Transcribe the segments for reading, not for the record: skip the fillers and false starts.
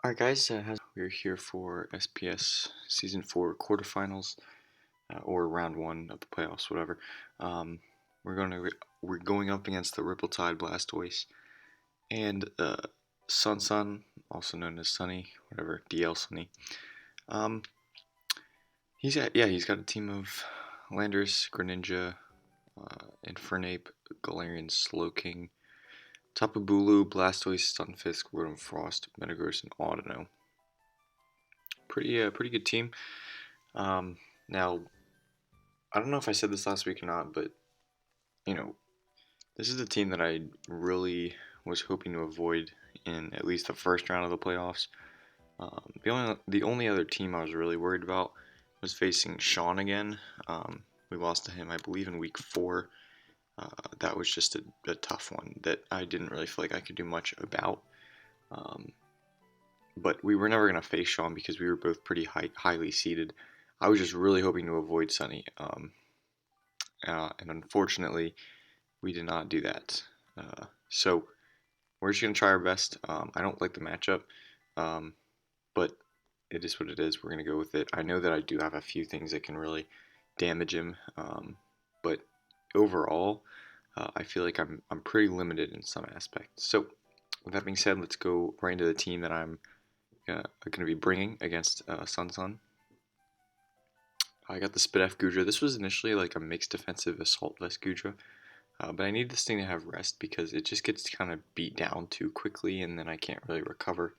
Alright guys, we're here for SPS Season 4 Quarterfinals, or Round 1 of the playoffs, whatever. Um, we're going up against the RippleTide Blastoise and SunSun, also known as Sunny, whatever, DL Sunny. Um, he's got a team of Landorus, Greninja, Infernape, Galarian Slowking, Tapu Bulu, Blastoise, Stunfisk, Rotom Frost, Metagross, and Audino. Pretty good team. Now, I don't know if I said this last week or not, but you know, this is the team that I really was hoping to avoid in at least the first round of the playoffs. The only other team I was really worried about was facing Sean again. We lost to him, I believe, in week 4. That was just a tough one that I didn't really feel like I could do much about. But we were never going to face Sean because we were both pretty highly seeded. I was just really hoping to avoid Sunny. And unfortunately, we did not do that. So we're just going to try our best. I don't like the matchup, but it is what it is. We're going to go with it. I know that I do have a few things that can really damage him, but overall, I feel like I'm pretty limited in some aspects. So with that being said, let's go right into the team that I'm going to be bringing against SunSun. I got the Spidef Gudra. This was initially like a mixed defensive Assault Vest Gudra, but I need this thing to have rest because it just gets kind of beat down too quickly, and then I can't really recover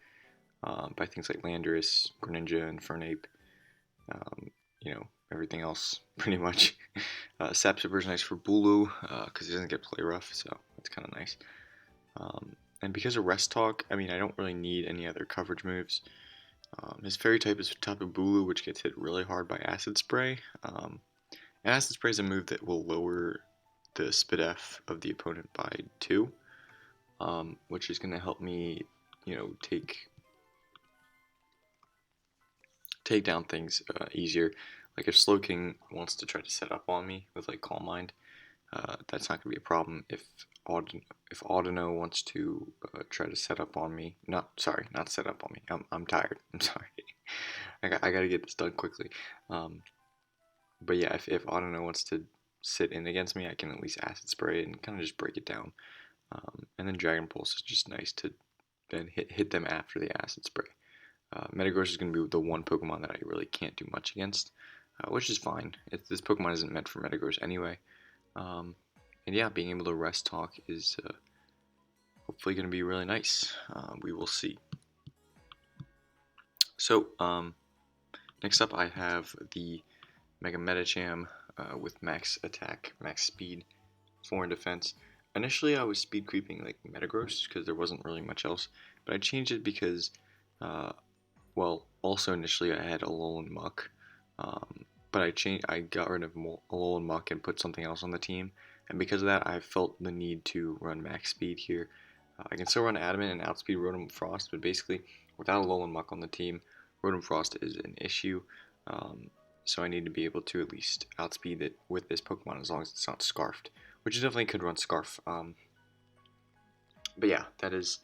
by things like Landorus, Greninja, and Infernape. Everything else pretty much. Sap Super is nice for Bulu because he doesn't get play rough, so that's kind of nice. And because of Rest Talk, I mean, I don't really need any other coverage moves. His fairy type is Tapu Bulu, which gets hit really hard by Acid Spray. And Acid Spray is a move that will lower the Spidef of the opponent by 2, which is going to help me, take down things easier. Like if Slowking wants to try to set up on me with like Calm Mind, that's not going to be a problem. If Audino wants to try to set up on me, not set up on me. I'm tired. I'm sorry. I got to get this done quickly. But yeah, if Audino wants to sit in against me, I can at least Acid Spray and kind of just break it down. And then Dragon Pulse is just nice to then hit them after the Acid Spray. Metagross is going to be the one Pokemon that I really can't do much against, which is fine. This Pokemon isn't meant for Metagross anyway. And yeah, being able to Rest Talk is hopefully going to be really nice. We will see. So, next up I have the Mega Medicham with max attack, max speed, 4 in defense. Initially I was speed creeping like Metagross because there wasn't really much else, but I changed it because, also initially I had Alolan Muck, but I got rid of Alolan Muck and put something else on the team, and because of that I felt the need to run max speed here. I can still run Adamant and outspeed Rotom Frost, but basically without Alolan Muck on the team, Rotom Frost is an issue. So I need to be able to at least outspeed it with this Pokemon as long as it's not Scarfed, which you definitely could run Scarf. But yeah, that is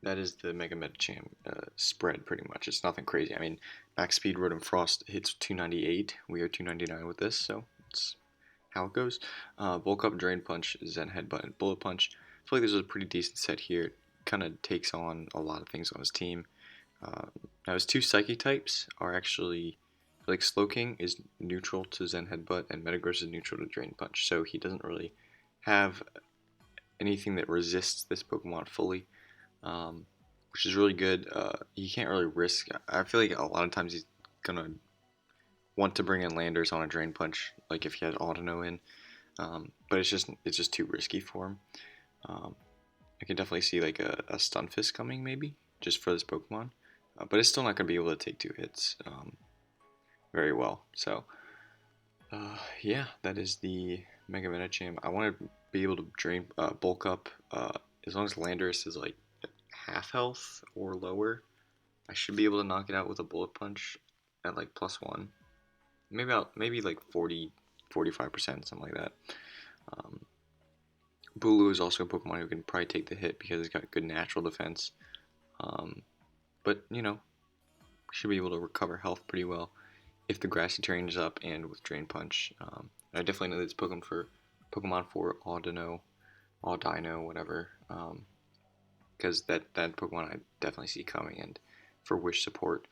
the Mega Medicham spread pretty much. It's nothing crazy. I mean, max speed Rotom Frost hits 298. We are 299 with this, so it's how it goes. Bulk Up, Drain Punch, Zen Headbutt, and Bullet Punch. I feel like this is a pretty decent set here. It kind of takes on a lot of things on his team. Now his 2 Psychic types are actually, like Slowking is neutral to Zen Headbutt and Metagross is neutral to Drain Punch, so he doesn't really have anything that resists this Pokemon fully, which is really good. He can't really risk. I feel like a lot of times he's gonna want to bring in Landers on a Drain Punch, like if he had Audino in, but it's just too risky for him. I can definitely see like a Stunfisk coming maybe just for this Pokemon, but it's still not gonna be able to take 2 hits very well. So yeah, that is the Mega Medicham. I want to be able to bulk up as long as Landorus is like half health or lower. I should be able to knock it out with a Bullet Punch at like +1. Maybe like 40-45%, something like that. Bulu is also a Pokemon who can probably take the hit because it's got good natural defense. but you know, should be able to recover health pretty well if the grassy terrain is up and with Drain Punch. I definitely know this Pokemon for Audino, whatever, because that Pokemon I definitely see coming, and for Wish support,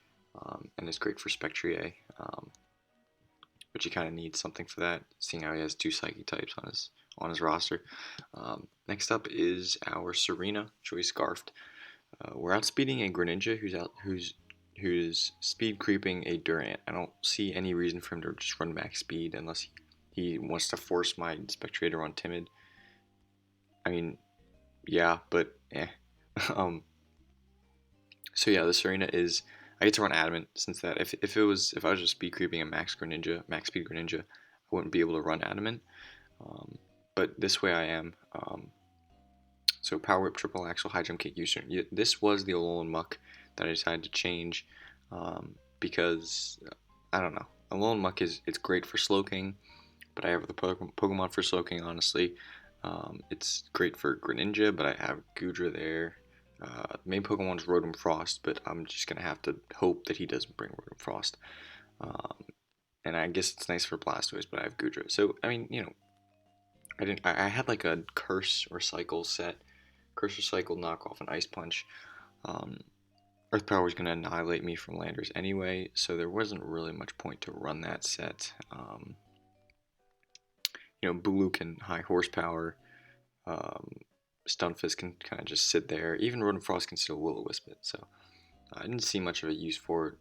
and it's great for Spectrier, but you kind of need something for that, seeing how he has 2 Psychic types on his roster. Next up is our Serena, Joy Scarfed. We're outspeeding a Greninja who's speed creeping a Durant. I don't see any reason for him to just run max speed unless he wants to force my Spectrier to run Timid. I mean, yeah, but eh. So yeah, the Serena is, I get to run Adamant, since that if I was just speed creeping a max speed Greninja, I wouldn't be able to run Adamant. But this way I am. So Power Whip, Triple Axle, High Jump Kick, U-turn. This was the Alolan Muck that I decided to change because I don't know. Alolan Muck it's great for Slowking, but I have the Pokemon for Slowking. Honestly, it's great for Greninja, but I have Goodra there. Main Pokemon is Rotom Frost, but I'm just gonna have to hope that he doesn't bring Rotom Frost. And I guess it's nice for Blastoise, but I have Goodra. So I mean, you know, I had like a Curse or Cycle set. Curse or Cycle, knock off an Ice Punch. Earth Power was going to annihilate me from Landers anyway, so there wasn't really much point to run that set. You know, Bulu can high horsepower. Stunfisk can kind of just sit there. Even Rotom Frost can still Will-O-Wisp it, so I didn't see much of a use for it.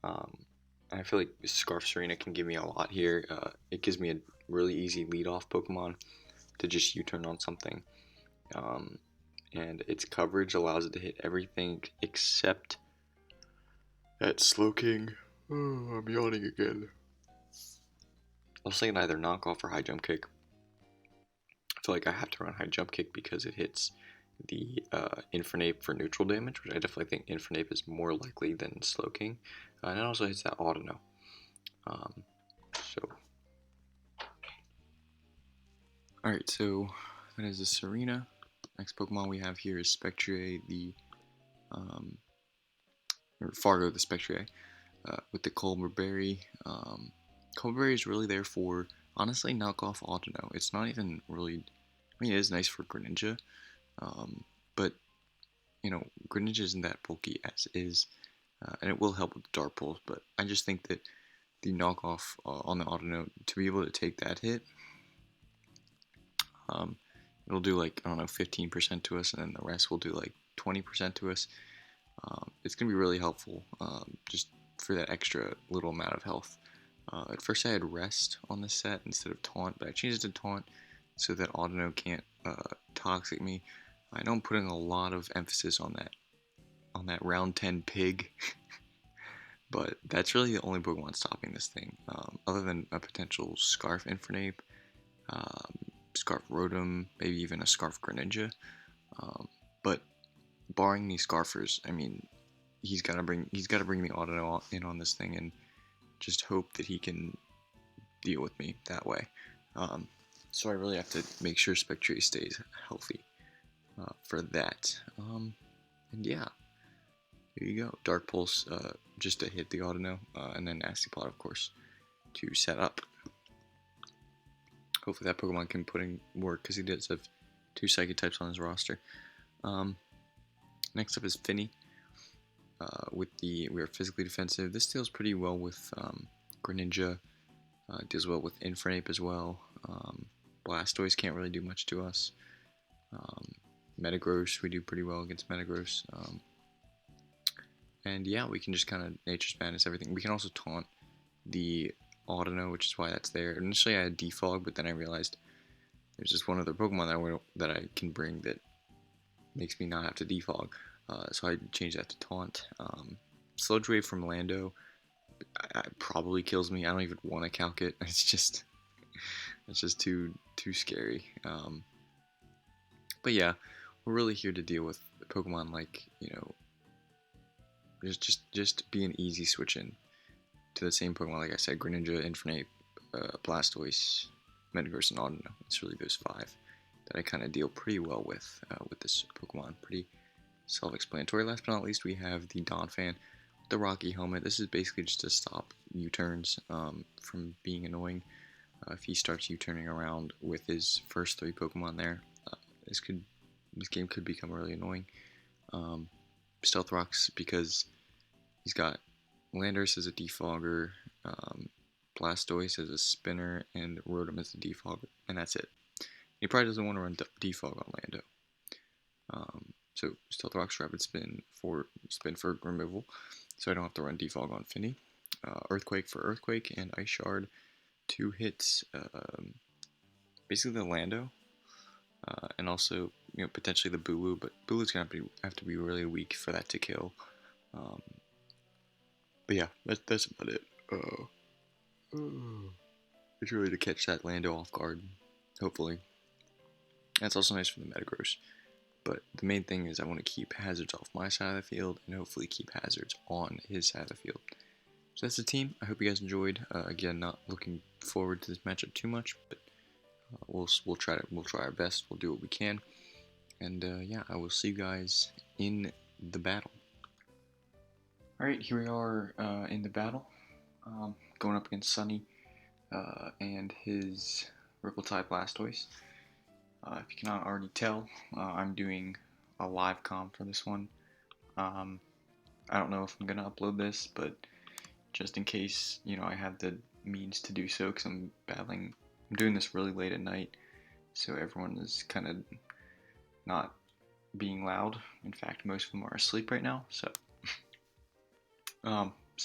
And I feel like Scarf Serena can give me a lot here. It gives me a really easy lead-off Pokemon to just U-turn on something. And its coverage allows it to hit everything except that Slowking. Oh, I'm yawning again. I was thinking either knockoff or high jump kick. I feel like I have to run high jump kick because it hits the Infernape for neutral damage, which I definitely think Infernape is more likely than Slowking. And it also hits that Audino. Alright, so that is the Serena. Next Pokemon we have here is Spectrier, or Fargo the Spectrier, with the Colbur Berry. Colbur Berry is really there for, honestly, knockoff Audino. It's not even really, I mean, it is nice for Greninja, but, you know, Greninja isn't that bulky as is, and it will help with the Dark Pulse, but I just think that the knockoff on the Audino, to be able to take that hit, it'll do like, I don't know, 15% to us, and then the rest will do like 20% to us. It's going to be really helpful, just for that extra little amount of health. At first I had Rest on this set instead of Taunt, but I changed it to Taunt so that Audino can't Toxic me. I know I'm putting a lot of emphasis on that round 10 Pig, but that's really the only Pokemon stopping this thing, other than a potential Scarf Infernape, Scarf Rotom, maybe even a Scarf Greninja. But barring these Scarfers, I mean, he's got to bring the Audino in on this thing and just hope that he can deal with me that way. So I really have to make sure Spectrier stays healthy for that. And yeah, here you go. Dark Pulse just to hit the Audino, and then Nasty Plot, of course, to set up. Hopefully that Pokemon can put in work, because he does have 2 Psychic types on his roster. Next up is Finny. We are physically defensive. This deals pretty well with Greninja. Deals well with Infernape as well. Blastoise can't really do much to us. Metagross, we do pretty well against Metagross. And yeah, we can just kind of Nature's Madness everything. We can also taunt the Audino, which is why that's there. Initially I had Defog, but then I realized there's just one other Pokemon that I can bring that makes me not have to Defog. So I changed that to Taunt. Sludge Wave from Lando probably kills me. I don't even want to calc it. It's just too scary. But yeah, we're really here to deal with Pokemon like, you know, just be an easy switch in to the same Pokemon, like I said, Greninja, Infernape, Blastoise, Metagross, and Audino. It's really those 5 that I kind of deal pretty well with this Pokemon. Pretty self-explanatory. Last but not least, we have the Donphan, the Rocky helmet. This is basically just to stop U-turns from being annoying. If he starts U-turning around with his first 3 Pokemon there, this game could become really annoying. Stealth Rocks, because he's got Landorus as a defogger, Blastoise as a spinner, and Rotom as a defogger, and that's it. He probably doesn't want to run defog on Lando. So Stealth Rock's Rapid Spin for removal, so I don't have to run defog on Finny. Earthquake for Earthquake, and Ice Shard to hit basically the Lando, and also potentially the Bulu, but Bulu's gonna have to be really weak for that to kill. But yeah, that's about it. It's really to catch that Lando off guard, hopefully. That's also nice for the Metagross. But the main thing is I want to keep hazards off my side of the field and hopefully keep hazards on his side of the field. So that's the team. I hope you guys enjoyed. Again, not looking forward to this matchup too much, but we'll try our best. We'll do what we can. And yeah, I will see you guys in the battle. Alright, here we are in the battle. Going up against Sunny and his RippleTide Blastoise. If you cannot already tell, I'm doing a live comp for this one. I don't know if I'm going to upload this, but just in case, I have the means to do so, because I'm doing this really late at night, so everyone is kind of not being loud. In fact, most of them are asleep right now, so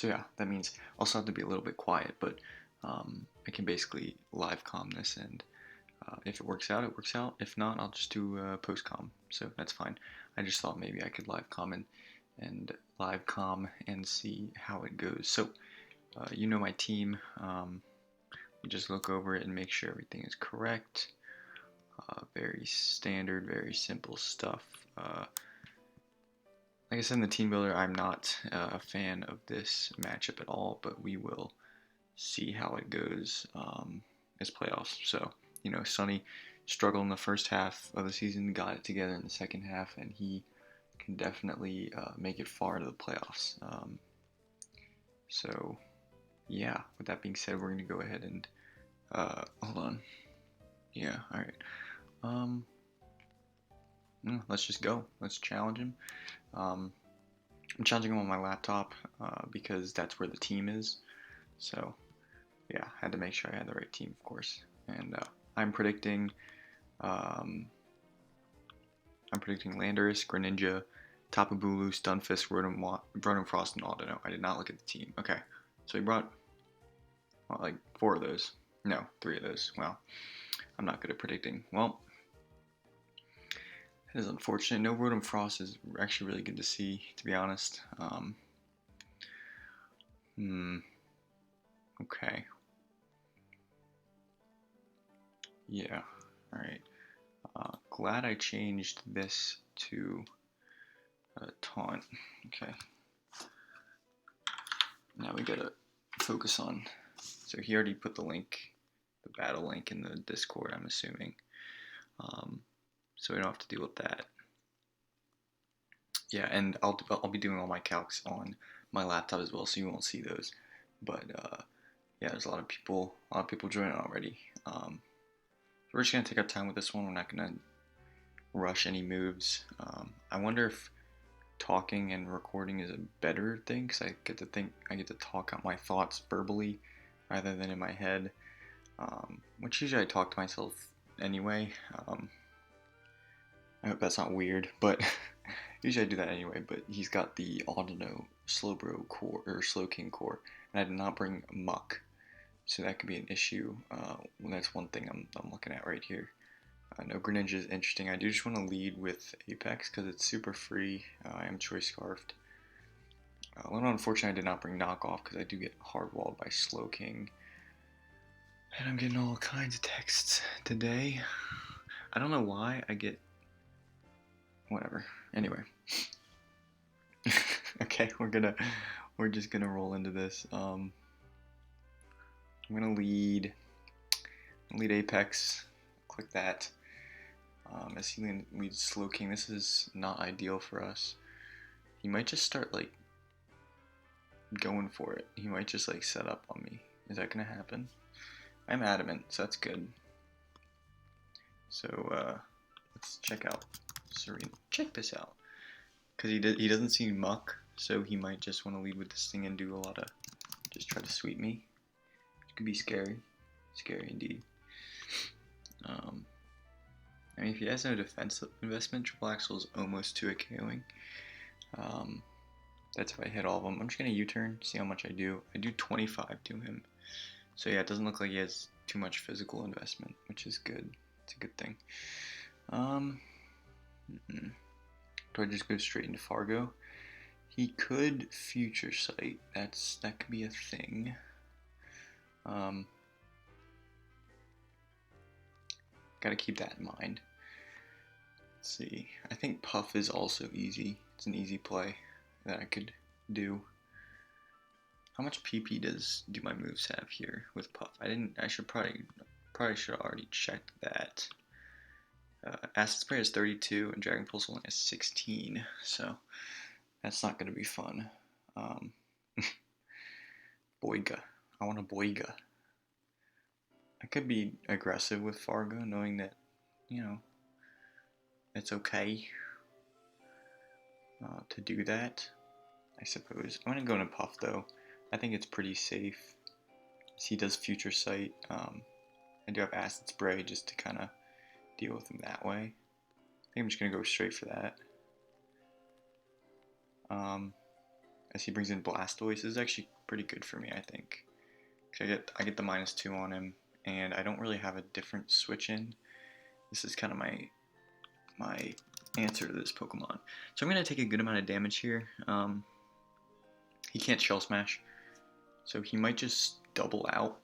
yeah, that means I'll also have to be a little bit quiet, but I can basically live com this, and if it works out, it works out. If not, I'll just do post com, so that's fine. I just thought maybe I could live com and live com and see how it goes. So my team. You just look over it and make sure everything is correct. Very standard, very simple stuff. Like I said in the team builder, I'm not a fan of this matchup at all, but we will see how it goes as playoffs. So, Sunny struggled in the first half of the season, got it together in the second half, and he can definitely make it far to the playoffs. So, yeah, with that being said, we're going to go ahead and, hold on. Yeah, alright. Let's just go. Let's challenge him. I'm challenging him on my laptop because that's where the team is. So, yeah, I had to make sure I had the right team, of course. And I'm predicting Landorus, Greninja, Tapu Bulu, Stunfisk, Rotom Frost, and Audino. I did not look at the team. Okay, so he brought like 4 of those. No, 3 of those. Wow, I'm not good at predicting. Well, it is unfortunate. No Rotom Frost is actually really good to see, to be honest. Okay. Yeah, alright. Glad I changed this to taunt. Okay. Now we gotta focus on. So he already put the battle link in the Discord, I'm assuming. So we don't have to deal with that. Yeah, and I'll be doing all my calcs on my laptop as well, so you won't see those. But yeah, there's a lot of people joining already. We're just gonna take our time with this one. We're not gonna rush any moves. I wonder if talking and recording is a better thing, because I get to talk out my thoughts verbally rather than in my head, which usually I talk to myself anyway. I hope that's not weird, but usually I do that anyway. But he's got the Audino Slowbro core, or Slowking core, and I did not bring Muck, so that could be an issue. That's one thing I'm looking at right here. No, Greninja is interesting. I do just want to lead with Apex because it's super free. I am Choice Scarfed. A little unfortunate I did not bring Knockoff because I do get hardwalled by Slowking. And I'm getting all kinds of texts today. I don't know why I get... Whatever. Anyway. Okay, we're just gonna roll into this. I'm gonna lead Apex. Click that. As he leads Slow King, this is not ideal for us. He might just start like going for it. He might just like set up on me. Is that gonna happen? I'm adamant, so that's good. So let's check out Serena. Check this out, because he doesn't see Muck, so he might just want to lead with this thing and do a lot of just try to sweep me. It could be scary, scary indeed. I mean, if he has no defense investment, Triple Axel is almost to a KOing. That's if I hit all of them. I'm just gonna U-turn, see how much I do. I do 25 to him. So yeah, it doesn't look like he has too much physical investment, which is good. It's a good thing. Do I just go straight into Fargo? He could Future Sight. That could be a thing. Gotta keep that in mind. Let's see. I think Puff is also easy. It's an easy play that I could do. How much PP do my moves have here with Puff? I should probably should have already checked that. Acid Spray is 32 and Dragon Pulse only has 16, so that's not going to be fun. Boiga. I want a Boiga. I could be aggressive with Fargo, knowing that, you know, it's okay to do that, I suppose. I'm going to go into Puff, though. I think it's pretty safe. He does Future Sight. I do have Acid Spray just to kind of deal with him that way. I think I'm just going to go straight for that. As he brings in Blastoise, this is actually pretty good for me, I think. Cause I get the -2 on him, and I don't really have a different switch in. This is kind of my answer to this Pokemon. So I'm going to take a good amount of damage here. He can't Shell Smash, so he might just double out.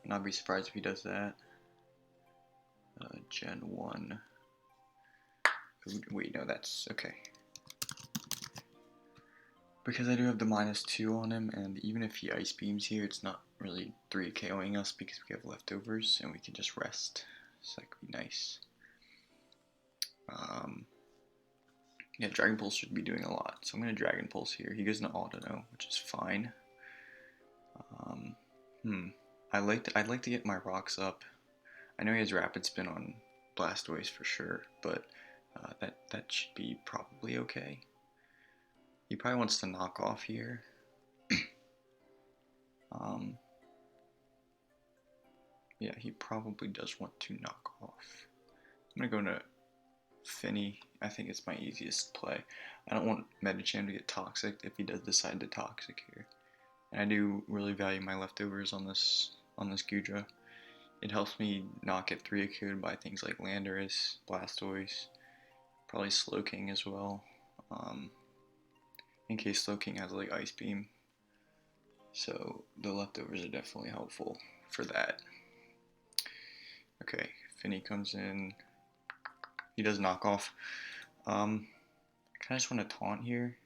And I'd be surprised if he does that. Gen 1. Wait, no, that's okay. Because I do have the -2 on him, and even if he Ice Beams here, it's not really 3 KOing us because we have leftovers and we can just rest. So that could be nice. Yeah, Dragon Pulse should be doing a lot, so I'm going to Dragon Pulse here. He goes into Audino, which is fine. I'd like to get my rocks up. I know he has Rapid Spin on Blastoise for sure, but that should be probably okay. He probably wants to knock off here. Yeah, he probably does want to knock off. I'm gonna go into Finny. I think it's my easiest play. I don't want Medicham to get toxic if he does decide to toxic here. And I do really value my leftovers on this Gudra. It helps me not get 3-AQ'd by things like Landorus, Blastoise, probably Slowking as well. In case Slowking has like Ice Beam. So the leftovers are definitely helpful for that. Okay, Finny comes in. He does knock off. I kind of just want to taunt here,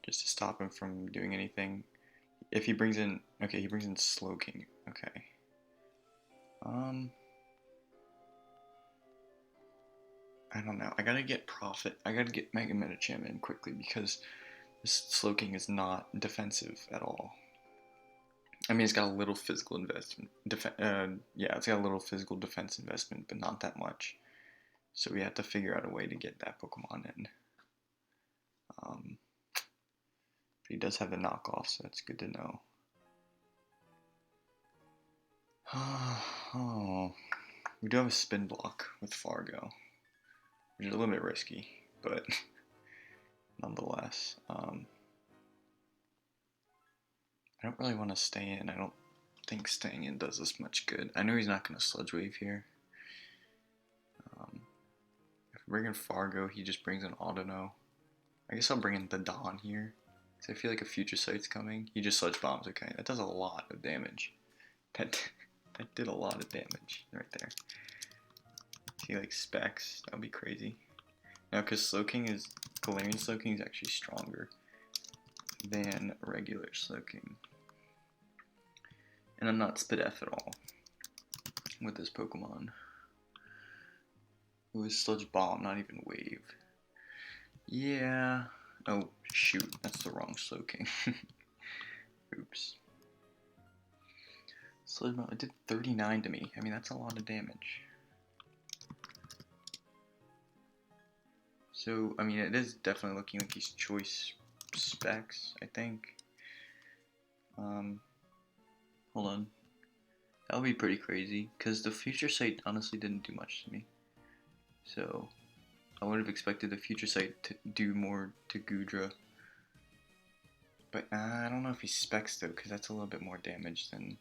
just to stop him from doing anything. If he brings in, okay, he brings in Slowking. Okay. I don't know. I gotta get Profit. I gotta get Mega Medicham in quickly because this Slowking is not defensive at all. I mean, it's got a little physical investment. Yeah, it's got a little physical defense investment, but not that much. So we have to figure out a way to get that Pokemon in. But he does have the knockoff, so that's good to know. Oh, we do have a spin block with Fargo, which is a little bit risky, but nonetheless. I don't really want to stay in. I don't think staying in does us much good. I know he's not going to Sludge Wave here. If we bring in Fargo, he just brings in Audino. I guess I'll bring in the Dawn here, because I feel like a Future Sight's coming. He just Sludge Bombs, okay. That does a lot of damage. That did a lot of damage right there. See, like, Specs, that would be crazy. Now, because Galarian Slowking is actually stronger than regular Slowking. And I'm not Spidef at all with this Pokemon. It was Sludge Bomb, not even Wave. Yeah. Oh, shoot. That's the wrong Slowking. Oops. Sludge Bomb, it did 39 to me. I mean, that's a lot of damage. So, I mean, it is definitely looking like these choice specs, I think. Hold on. That would be pretty crazy, because the Future Sight honestly didn't do much to me. So, I would have expected the Future Sight to do more to Goodra. But I don't know if he specs though, because that's a little bit more damage than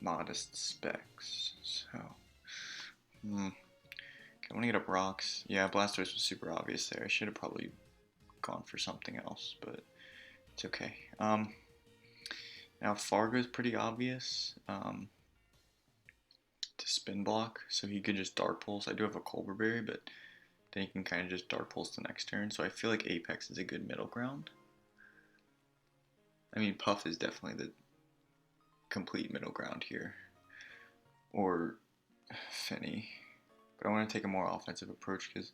modest specs. So, okay, I want to get up rocks. Yeah, Blastoise was super obvious there. I should have probably gone for something else, but it's okay. Now Fargo's pretty obvious. To spin block, so he could just Dark Pulse. I do have a Colbur Berry, but then he can kind of just Dark Pulse the next turn. So I feel like Apex is a good middle ground. I mean, Puff is definitely the complete middle ground here, or Finny. But I want to take a more offensive approach because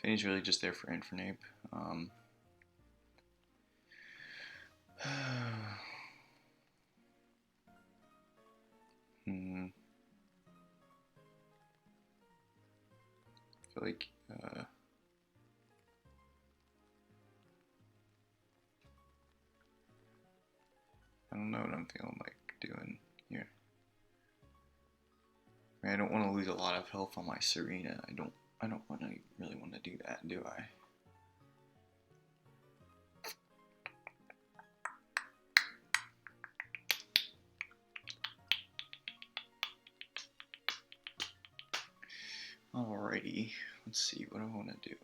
Finny's really just there for Infernape. I feel like I don't know what I'm feeling like doing here. I mean, I don't want to lose a lot of health on my Serena. I don't really want to do that, do I? Alrighty, let's see what I want to do.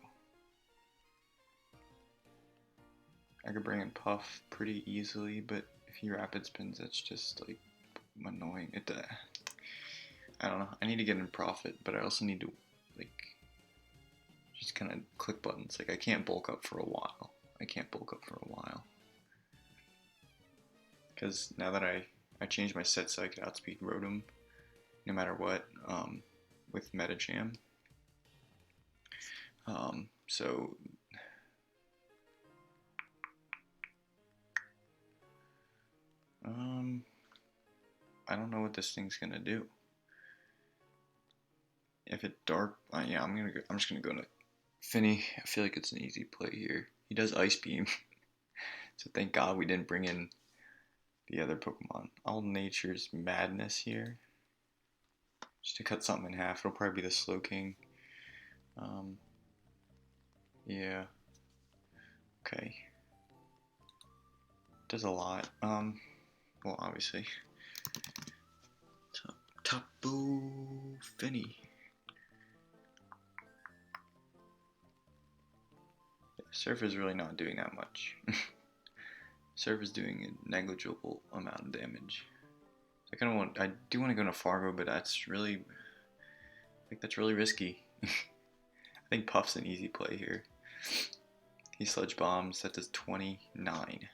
I could bring in Puff pretty easily, but if he rapid spins, that's just like annoying. I don't know. I need to get in profit, but I also need to like just kind of click buttons. Like I can't bulk up for a while. Because now that I changed my set so I could outspeed Rotom no matter what, with Meta Jam. So I don't know what this thing's gonna do. If it dark, yeah, I'm just gonna go to Finny. I feel like it's an easy play here. He does Ice Beam, so thank God we didn't bring in the other Pokemon. All Nature's Madness here, just to cut something in half. It'll probably be the Slowking. Yeah. Okay. Does a lot. Well, obviously. Tapu Finny. Surf is really not doing that much. Surf is doing a negligible amount of damage. So I do want to go into Fargo, but that's really risky. I think Puff's an easy play here. He Sludge Bombs, that does 29.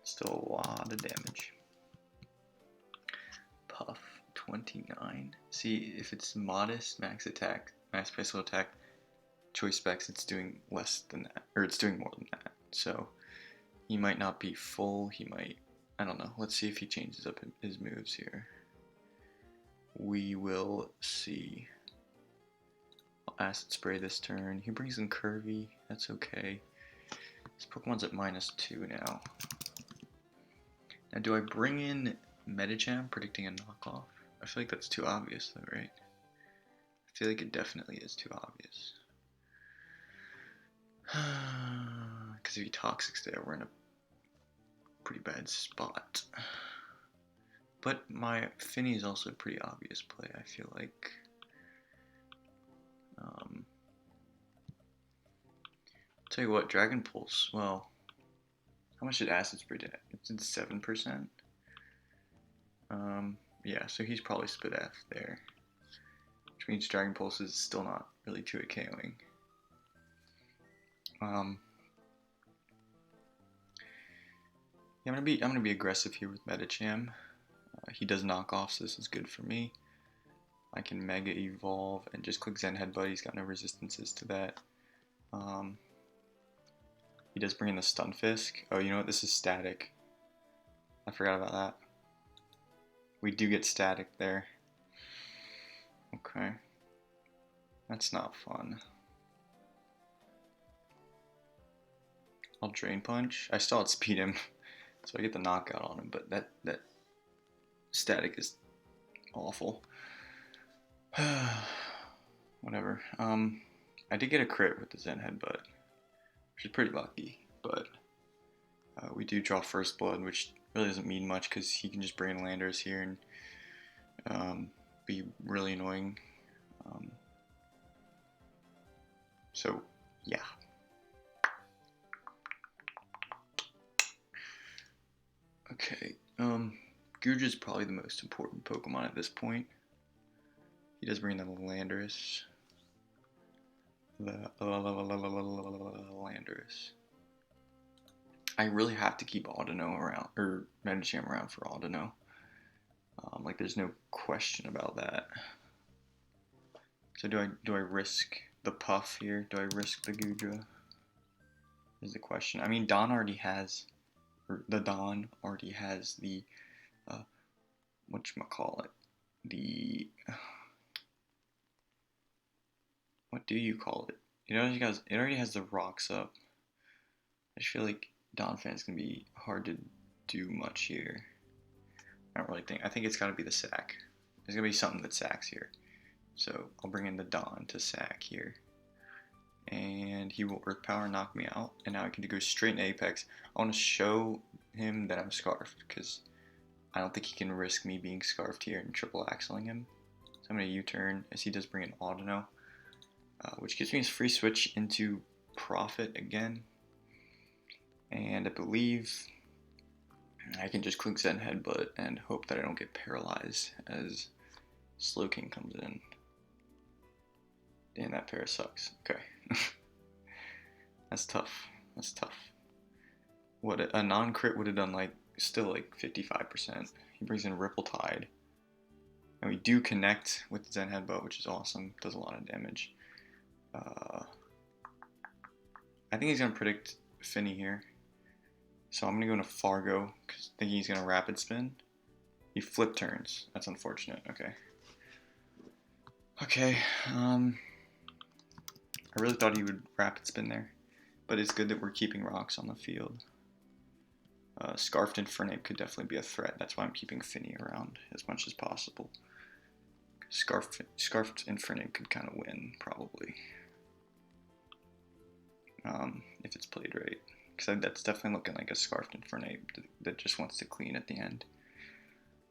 Still a lot of damage. Puff, 29. See, if it's modest, max attack, max special attack, choice specs, it's doing less than that, or it's doing more than that. So he might not be full, he might, I don't know. Let's see if he changes up his moves here. We will see. I'll Acid Spray this turn. He brings in Curvy, that's okay. This Pokemon's at -2 now. Now do I bring in Medicham, predicting a knockoff? I feel like that's too obvious though, right? I feel like it definitely is too obvious. Because if he Toxics there, we're in a pretty bad spot. But my Finny is also a pretty obvious play, I feel like. Tell you what, Dragon Pulse, well, how much did Acid Spray do? It's in 7%. Yeah, so he's probably split F there. Which means Dragon Pulse is still not really 2-hit KOing. Yeah, I'm gonna be aggressive here with Medicham. He does knock off, so this is good for me. I can Mega Evolve and just click Zen Headbutt. He's got no resistances to that. He does bring in the Stunfisk. Oh, you know what? This is static. I forgot about that. We do get static there. Okay. That's not fun. I'll Drain Punch. I still outspeed him, so I get the knockout on him, but that static is awful. Whatever. I did get a crit with the Zen Headbutt, which is pretty lucky, but we do draw First Blood, which really doesn't mean much because he can just bring in Landers here and be really annoying. So, yeah. Okay, Guja's probably the most important Pokemon at this point. He does bring in the Landorus. Landorus. I really have to keep Audino around, or Medicham around for Audino. Like, there's no question about that. So do I risk the Puff here? Do I risk the Guja? Is the question. I mean, Don already has the whatchamacallit, what do you call it? It already has the rocks up. I just feel like Don Fan's gonna be hard to do much here. I don't really think. I think it's gotta be the sack. There's gonna be something that sacks here. So I'll bring in the Don to sack here. And he will Earth Power knock me out. And now I can go straight into Apex. I want to show him that I'm Scarfed, because I don't think he can risk me being Scarfed here and triple axling him. So I'm going to U-turn as he does bring in Audino, which gives me his free switch into Profit again. And I believe I can just click Zen Headbutt and hope that I don't get paralyzed as Slowking comes in. Damn, that pair sucks. Okay. That's tough. That's tough. What a non-crit would have done, like, still like 55%. He brings in RippleTide. And we do connect with the Zen Headbutt, which is awesome. Does a lot of damage. I think he's going to predict Finny here. So I'm going to go into Fargo, because thinking he's going to Rapid Spin. He flip turns. That's unfortunate. Okay. Okay. I really thought he would Rapid Spin there. But it's good that we're keeping rocks on the field. Scarfed Infernape could definitely be a threat. That's why I'm keeping Finny around as much as possible. Scarfed Infernape could kind of win, probably. If it's played right. Because that's definitely looking like a Scarfed Infernape that just wants to clean at the end.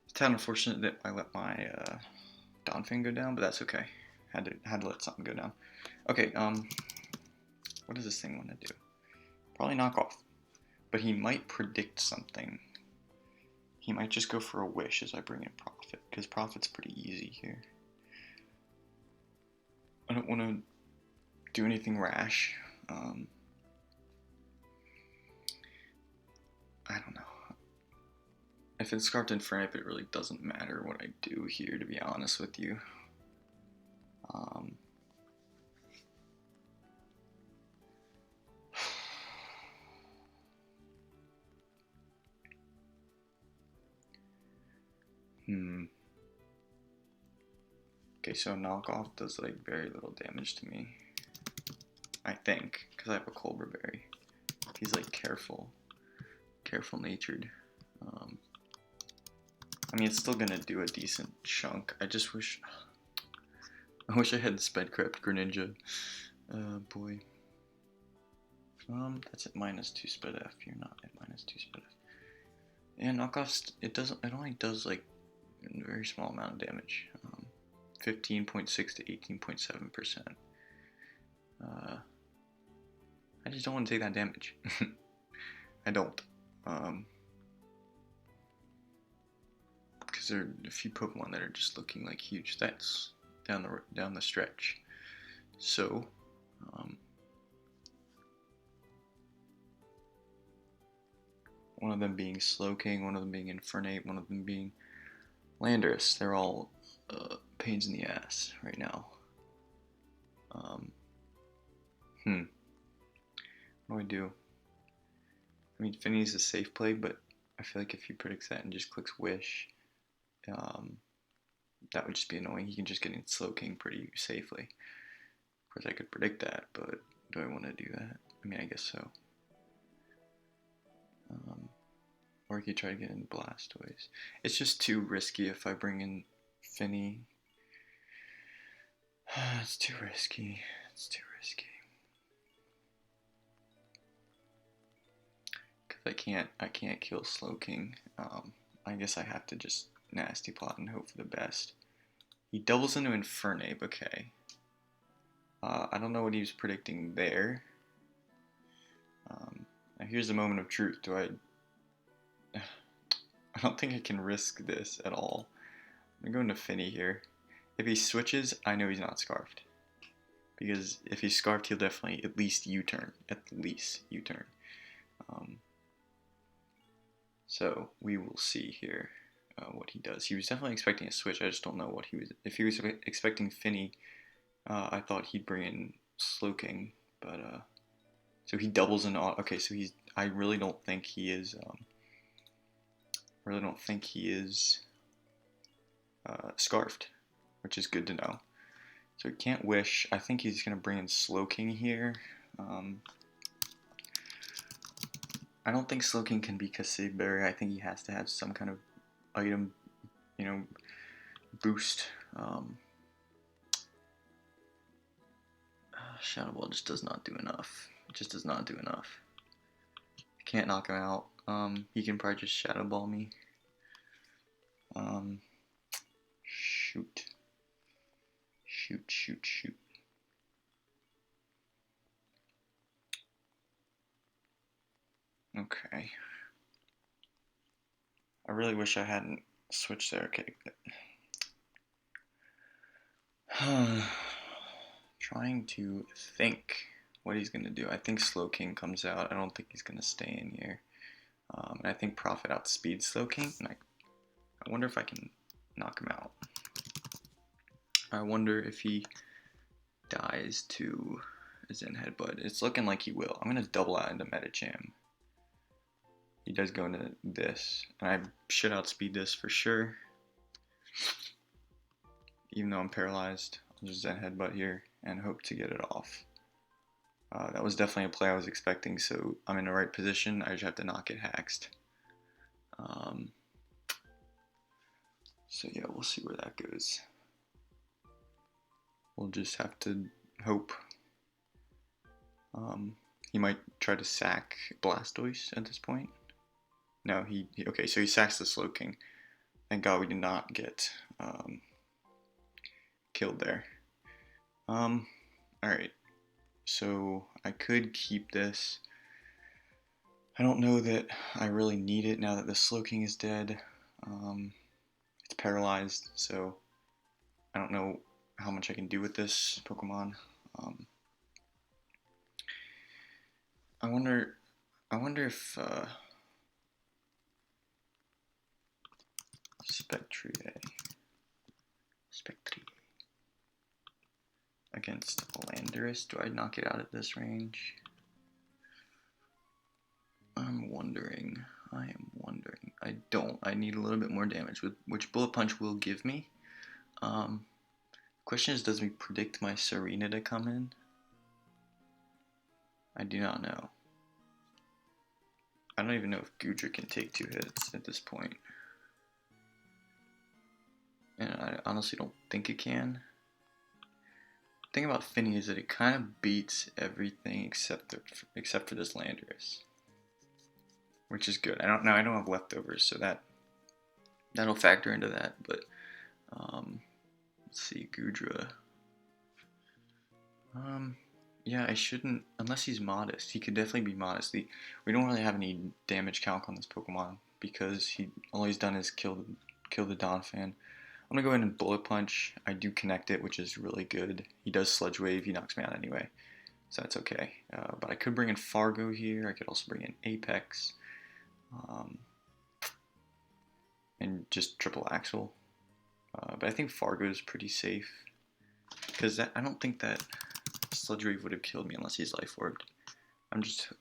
It's kind of unfortunate that I let my Donphan go down, but that's okay. Had to let something go down. Okay, what does this thing want to do? Probably knock off. But he might predict something. He might just go for a wish as I bring in Profit, because Profit's pretty easy here. I don't want to do anything rash. I don't know. If it's Scarfed Infernape, it really doesn't matter what I do here, to be honest with you. Okay, so knockoff does like very little damage to me. I think, because I have a Cobra Berry. He's like careful natured. I mean, it's still gonna do a decent chunk. I just wish, I had Spedcraft Greninja. Boy. That's at -2 Sped F. You're not at -2 Sped F. And knockoffs, it only does like a very small amount of damage. 15.6 to 18.7%. I just don't want to take that damage. I don't. Because there are a few Pokemon that are just looking like huge threats down the stretch. So, one of them being Slowking, one of them being Infernape, one of them being Landorus. They're all pains in the ass right now. What do I do? I mean, Finny's a safe play, but I feel like if he predicts that and just clicks Wish, that would just be annoying. He can just get in Slowking pretty safely. Of course, I could predict that, but do I want to do that? I mean, I guess so. Or he could try to get in Blastoise. It's just too risky if I bring in Finny. It's too risky. It's too risky. Because I can't kill Slowking. I guess I have to just nasty plot and hope for the best. He doubles into Infernape, okay. I don't know what he was predicting there. Now here's the moment of truth. I don't think I can risk this at all. I'm going to Finny here. If he switches, I know he's not Scarfed. Because if he's Scarfed, he'll definitely at least U-turn. At least U-turn. So we will see here what he does. He was definitely expecting a switch. I just don't know what he was. If he was expecting Finny, I thought he'd bring in Slowking. But so he doubles in. Okay, so he's. I really don't think he is. Scarfed, which is good to know. So he can't Wish. I think he's gonna bring in Slowking here. I don't think Slowking can be Cassave Berry. I think he has to have some kind of item, boost. Shadow Ball just does not do enough. It just does not do enough. I can't knock him out. He can probably just Shadow Ball me. Shoot. Okay. I really wish I hadn't switched there. Okay. Trying to think what he's going to do. I think Slowking comes out. I don't think he's going to stay in here. And I think Profit outspeeds Slowking. And I wonder if I can knock him out. I wonder if he dies to Zen Headbutt. It's looking like he will. I'm going to double out into Medicham. He does go into this. And I should outspeed this for sure. Even though I'm paralyzed, I'll just Zen Headbutt here and hope to get it off. That was definitely a play I was expecting, so I'm in the right position. I just have to not get haxed. So yeah, we'll see where that goes. We'll just have to hope. He might try to sack Blastoise at this point. No, okay, so he sacks the Slowking. Thank God we did not get killed there. Alright. So I could keep this. I don't know that I really need it now that the Slowking is dead. It's paralyzed, so I don't know how much I can do with this Pokemon. I wonder if Spectrier against Landorus. Do I knock it out at this range? I'm wondering. I am wondering. I don't. I need a little bit more damage, which Bullet Punch will give me. Question is, does we predict my Serena to come in? I do not know. I don't even know if Goodra can take 2 hits at this point. And I honestly don't think it can. The thing about Finny is that it kind of beats everything except for this Landorus, which is good. I don't have leftovers, so that'll factor into that. But let's see, Goodra. Yeah, I shouldn't, unless he's modest. He could definitely be modest. We don't really have any damage calc on this Pokemon because all he's done is kill the Donphan. I'm going to go ahead and Bullet Punch. I do connect it, which is really good. He does Sludge Wave. He knocks me out anyway, so that's okay. But I could bring in Fargo here. I could also bring in Apex. And just triple Axel. But I think Fargo is pretty safe. Because I don't think that Sludge Wave would have killed me unless he's Life Orbed.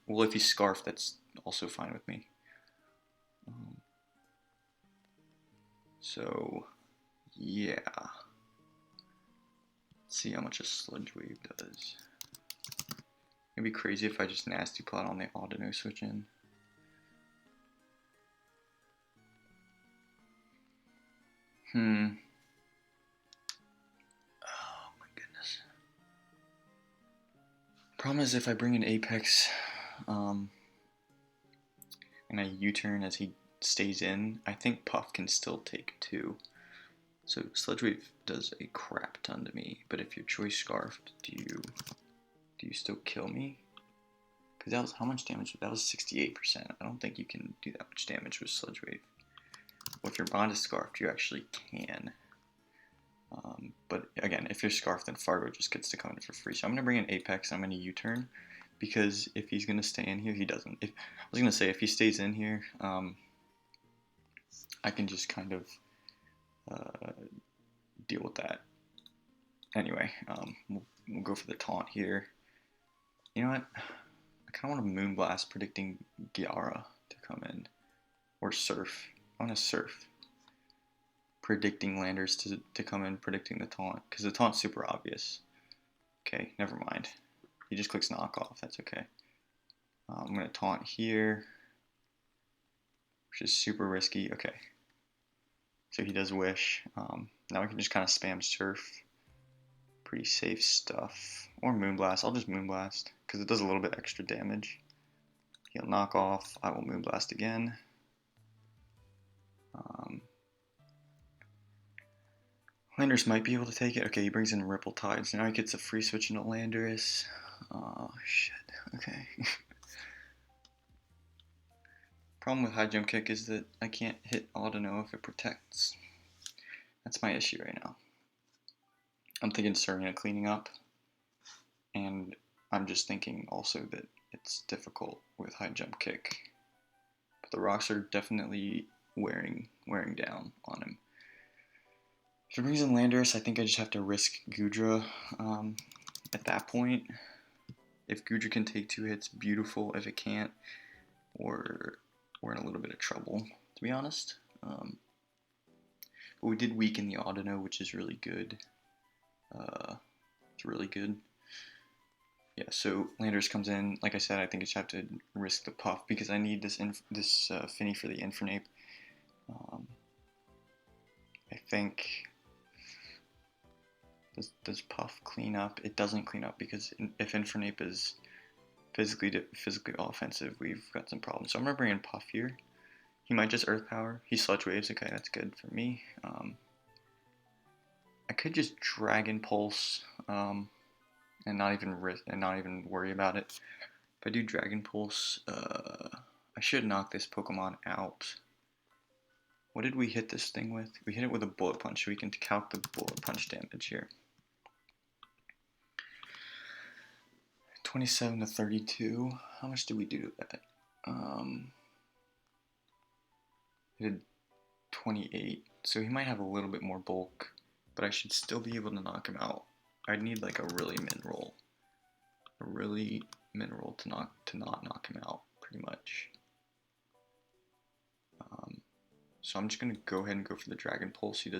Well, if he's Scarf, that's also fine with me. So, yeah. Let's see how much a Sludge Wave does. It'd be crazy if I just Nasty Plot on the Audino switch in. Oh my goodness. Problem is if I bring in Apex, and I U-turn as he stays in, I think Puff can still take 2. So Sludge Wave does a crap ton to me, but if you're Choice Scarfed, do you still kill me? Because that was, how much damage? That was 68%. I don't think you can do that much damage with Sludge Wave. Well, if your Bond is Scarfed, you actually can. But again, if you're Scarfed, then Fargo just gets to come in for free. So I'm going to bring in Apex, I'm going to U-turn, because if he's going to stay in here, he doesn't. I was going to say, if he stays in here, I can just kind of deal with that. Anyway, we'll go for the taunt here. You know what? I kind of want to Moonblast predicting Giara to come in. Or Surf. I want to Surf. Predicting Landers to come in, predicting the taunt. Because the taunt's super obvious. Okay, never mind. He just clicks knockoff, that's okay. I'm going to taunt here. Which is super risky. Okay. So he does Wish. Now I can just kind of spam Surf. Pretty safe stuff. Or Moonblast. I'll just Moonblast. Because it does a little bit extra damage. He'll knock off. I will Moonblast again. Landorus might be able to take it. Okay, he brings in RippleTide. So now he gets a free switch into Landorus. Oh, shit. Okay. Problem with High Jump Kick is that I can't hit Audino if it protects. That's my issue right now. I'm thinking Serena cleaning up. And I'm just thinking also that it's difficult with High Jump Kick. But the rocks are definitely wearing down on him. If it brings in Landorus, I think I just have to risk Goodra at that point. If Goodra can take 2 hits, beautiful. If it can't, we're in a little bit of trouble, to be honest. But we did weaken the Audino, which is really good. It's really good. Yeah, so Landorus comes in. Like I said, I think I just have to risk the Puff because I need this Finny for the Infernape. I think... Does Puff clean up? It doesn't clean up because if Infernape is physically offensive, we've got some problems. So I'm going to bring in Puff here. He might just Earth Power. He Sludge Waves. Okay, that's good for me. I could just Dragon Pulse and not even worry about it. If I do Dragon Pulse, I should knock this Pokemon out. What did we hit this thing with? We hit it with a Bullet Punch, so we can calc the Bullet Punch damage here. 27 to 32. How much did we do to that? It did 28. So he might have a little bit more bulk, but I should still be able to knock him out. I'd need like a really min-roll. A really min-roll to not knock him out, pretty much. So I'm just gonna go ahead and go for the Dragon Pulse. He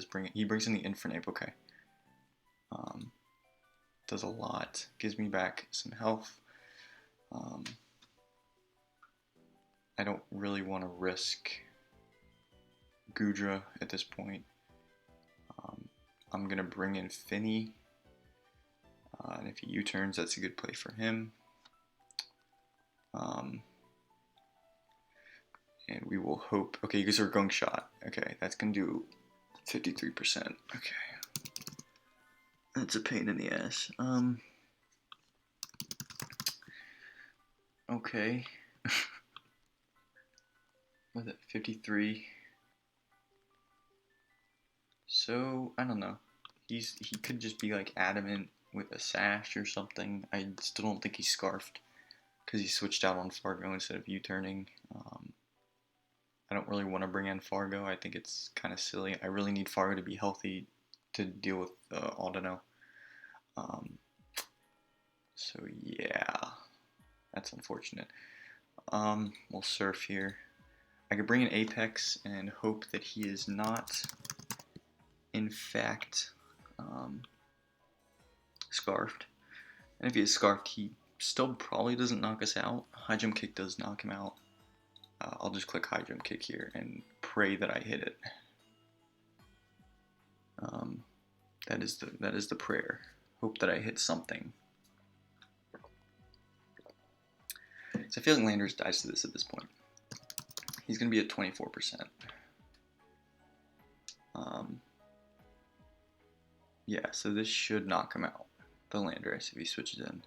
brings in the Infernape, okay. Does a lot. Gives me back some health. I don't really want to risk Goodra at this point. I'm going to bring in Finny. And if he U-turns, that's a good play for him. And we will hope... Okay, you guys are Gunk Shot. Okay, that's going to do 53%. Okay. That's a pain in the ass. Okay. Was it 53? So, I don't know. He could just be like adamant with a sash or something. I still don't think he's scarfed because he switched out on Fargo instead of U-turning. I don't really want to bring in Fargo. I think it's kind of silly. I really need Fargo to be healthy to deal with Audino. So yeah, that's unfortunate. We'll surf here. I could bring in Apex and hope that he is not, in fact, scarfed. And if he is scarfed, he still probably doesn't knock us out. High jump kick does knock him out. I'll just click high jump kick here and pray that I hit it. That is the prayer. Hope that I hit something. So I feel like Landers dies to this at this point. He's going to be at 24%. Yeah, so this should knock him out. The Landers, if he switches in.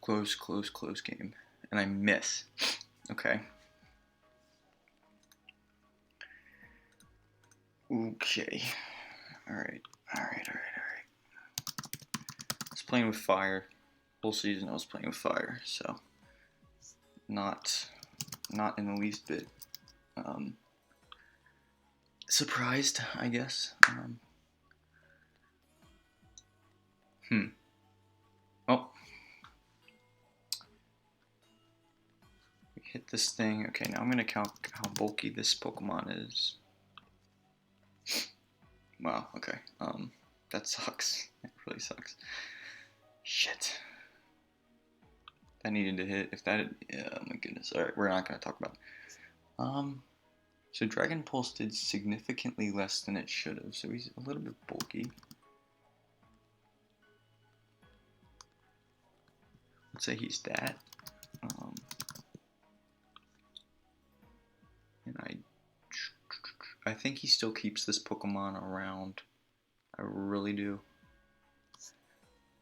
Close game. And I miss. Okay. Okay. Alright. I was playing with fire. Whole season I was playing with fire, so not in the least bit surprised, I guess. Oh. We hit this thing. Okay, now I'm gonna count how bulky this Pokemon is. Wow, okay. That sucks. It really sucks. Shit. That needed to hit. If that, yeah, oh my goodness. Alright, we're not gonna talk about it. So Dragon Pulse did significantly less than it should have, so he's a little bit bulky. Let's say he's that. And I think he still keeps this Pokemon around. I really do.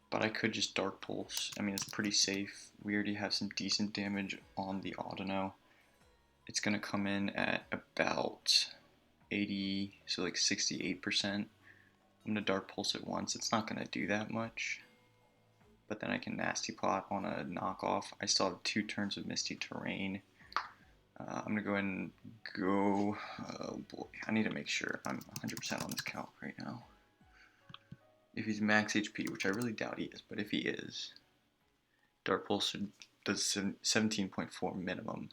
But I could just Dark Pulse. I mean, it's pretty safe. We already have some decent damage on the Audino. It's going to come in at about 80, so like 68%. I'm going to Dark Pulse it once. It's not going to do that much. But then I can Nasty Plot on a knockoff. I still have 2 turns of Misty Terrain. I'm going to go ahead and go... Oh boy, I need to make sure I'm 100% on this count right now. If he's max HP, which I really doubt he is, but if he is, Dark Pulse does 17.4 minimum.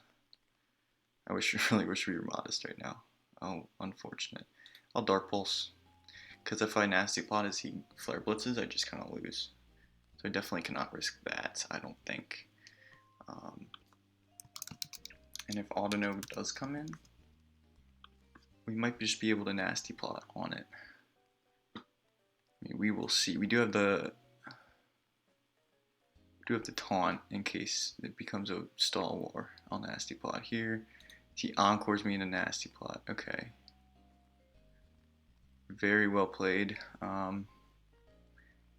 I really wish we were modest right now. Oh, unfortunate. I'll Dark Pulse, because if I Nasty Plot as he Flare Blitzes, I just kind of lose. So I definitely cannot risk that, I don't think. And if Audino does come in, we might just be able to Nasty Plot on it. I mean, we will see. We do have the taunt in case it becomes a stall war. I'll Nasty Plot here. He encores me in a Nasty Plot. Okay. Very well played. He's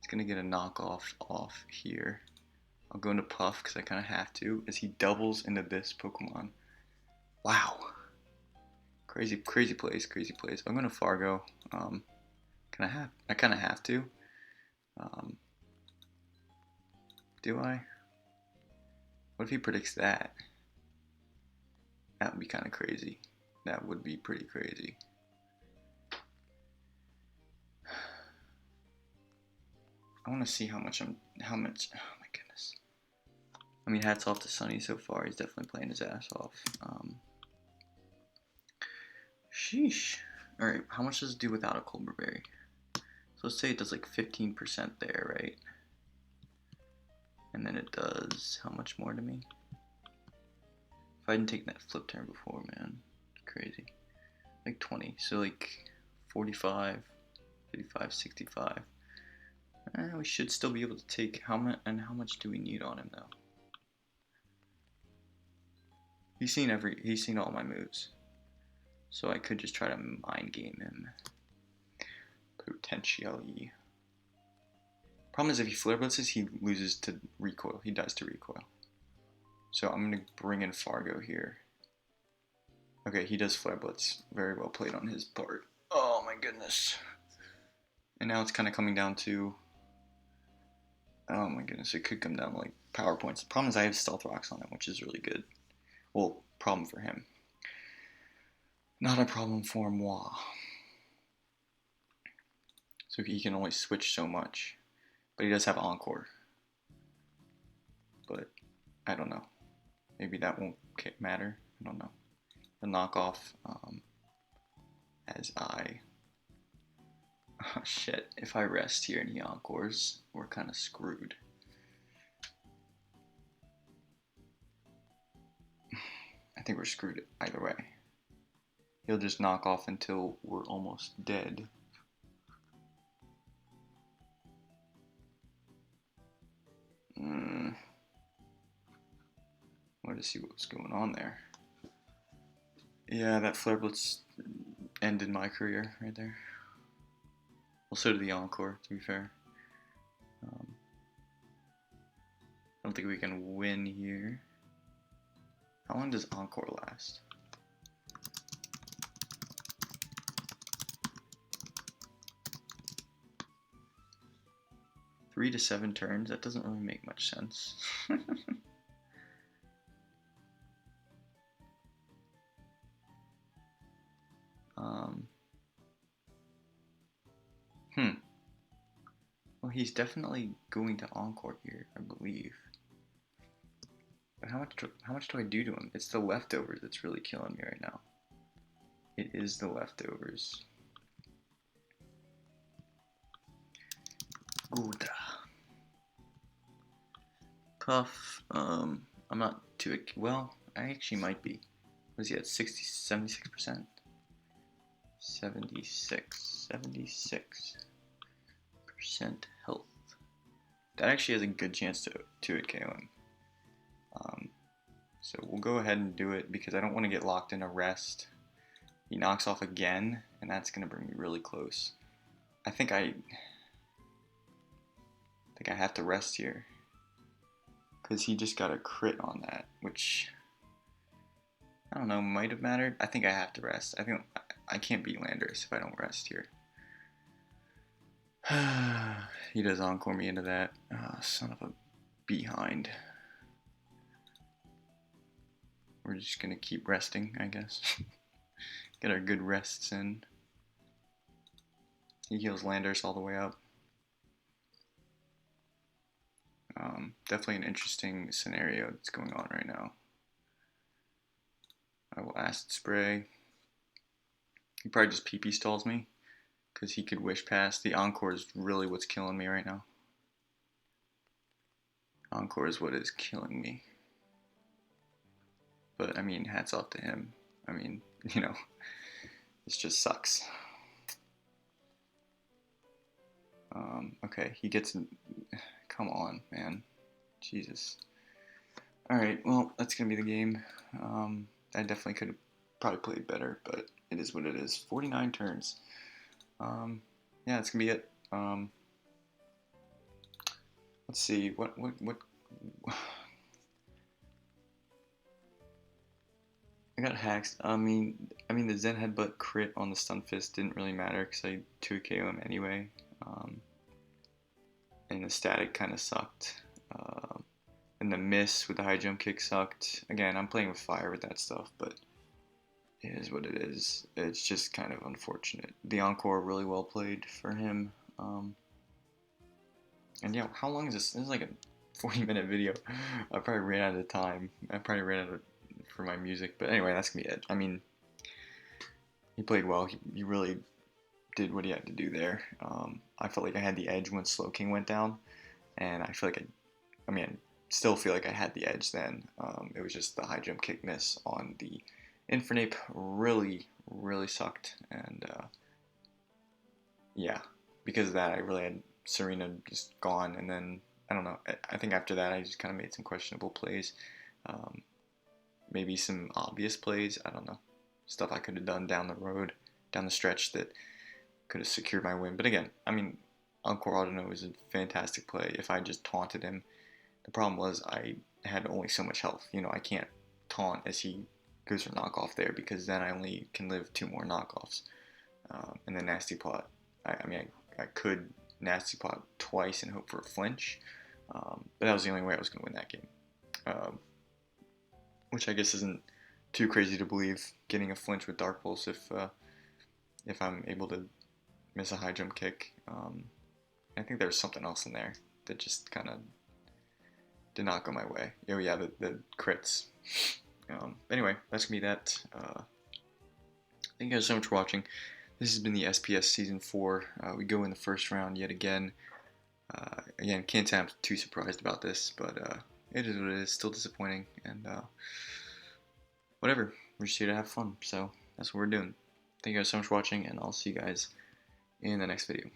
gonna get a knockoff off here. I'll go into Puff because I kind of have to, as he doubles into this Pokemon. Wow. Crazy plays. I'm gonna Fargo. I kind of have to. Do I? What if he predicts that? That would be kind of crazy. That would be pretty crazy. I want to see how much. Oh my goodness. I mean, hats off to Sunny so far. He's definitely playing his ass off. Sheesh. Alright, how much does it do without a Colbur Berry? So let's say it does like 15% there, right? And then it does how much more to me? If I hadn't taken that flip turn before, man, crazy. Like 20, so like 45, 55, 65. We should still be able to take how much, and how much do we need on him though? He's seen all my moves. So I could just try to mind game him. Potentially. Problem is if he Flare Blitzes, he loses to recoil. He dies to recoil. So I'm going to bring in Fargo here. Okay, he does Flare Blitz. Very well played on his part. Oh my goodness. And now it's kind of coming down to Oh my goodness, it could come down to like power points. The problem is I have Stealth Rocks on him, which is really good. Well, problem for him. Not a problem for moi. So he can only switch so much. But he does have Encore. But I don't know. Maybe that won't matter. I don't know. The knockoff as I... Oh shit, if I rest here and he Encores, we're kind of screwed. I think we're screwed either way. He'll just knock off until we're almost dead. Wanted to see what was going on there. Yeah, that Flare Blitz ended my career right there. Well, so did the Encore, to be fair. I don't think we can win here. How long does Encore last? Three to 7 turns? That doesn't really make much sense. Well, he's definitely going to Encore here, I believe. But how much do I do to him? It's the leftovers that's really killing me right now. It is the leftovers. Good. Puff. I'm not too well. I actually might be. What is he at? 76%. 76% health. That actually has a good chance to KO him. So we'll go ahead and do it because I don't want to get locked in a rest. He knocks off again, and that's going to bring me really close. I think I have to rest here because he just got a crit on that, which I don't know, might have mattered. I think I have to rest. I think I can't beat Landorus if I don't rest here. He does Encore me into that. Son of a behind. We're just gonna keep resting, I guess. Get our good rests in. He heals Landorus all the way up. Definitely an interesting scenario that's going on right now. I will Acid Spray. He probably just PP stalls me because he could Wish Pass. The Encore is really what's killing me right now. Encore is what is killing me. But I mean, hats off to him. I mean, you know, this just sucks. Okay, he gets... Come on, man. Jesus. Alright, well, that's going to be the game. I definitely could have probably played better, but it is what it is. 49 turns. Yeah, that's going to be it. Let's see, what... I got hacks. I mean, the Zen Headbutt crit on the Stun Fist didn't really matter because I 2KO him anyway. And the static kind of sucked. And the miss with the high jump kick sucked. Again, I'm playing with fire with that stuff, but it is what it is. It's just kind of unfortunate. The Encore really well played for him. And yeah, how long is this? This is like a 40-minute video. I probably ran out of time. I probably ran out of for my music, but anyway, that's gonna be it. I mean, he played well. He really did what he had to do there. I felt like I had the edge when Slow King went down, and I feel like I still feel like I had the edge then. It was just the high jump kick miss on the Infernape really sucked, and yeah, because of that, I really had Serena just gone, and then I don't know. I think after that, I just kind of made some questionable plays. Maybe some obvious plays, I don't know. Stuff I could have done down the road, down the stretch that could have secured my win. But again, I mean, Encore Autono is a fantastic play if I just taunted him. The problem was I had only so much health. You know, I can't taunt as he goes for knockoff there because then I only can live 2 more knockoffs. And then Nasty Plot, I could Nasty Plot twice and hope for a flinch, But that was the only way I was going to win that game. Which I guess isn't too crazy to believe, getting a flinch with Dark Pulse if I'm able to miss a high jump kick. I think there's something else in there that just kind of did not go my way. Oh yeah, the crits. Anyway, that's going to be that. Thank you guys so much for watching. This has been the SPS Season 4. We go in the first round yet again. Again, can't say I'm too surprised about this, but it is what it is. Still disappointing, and whatever. We're just here to have fun, so that's what we're doing. Thank you guys so much for watching, and I'll see you guys in the next video.